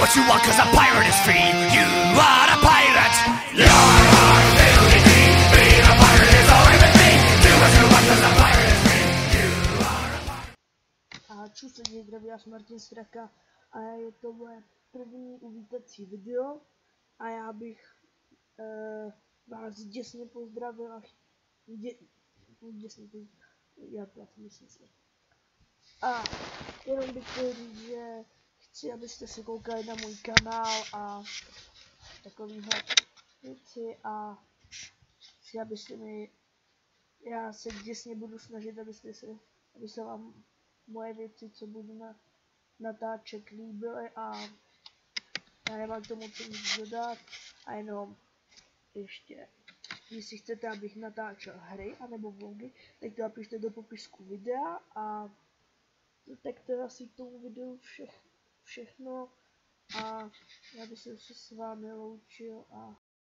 what you want, cause a pirate is free. You are a pirate. You're our nudity. Being a pirate is alright with me. Do what you want, cause a pirate is free. You are a pirate. A čus lidi, zdraví, já jsem Martin Straka a je to moje první uvítací video a já bych vás děsně pozdravil a a jenom bych chtěl říct, že chci, abyste se koukali na můj kanál a takovýhle věci a chci, abyste mi, já se děsně budu snažit, aby se vám moje věci, co budu natáčet, líbily a já nemám k tomu co nic dodat a jenom ještě, jestli chcete, abych natáčel hry anebo vlogy, tak to napište do popisku videa a tak to asi k tomu videu všechno a já bych se s vámi loučil a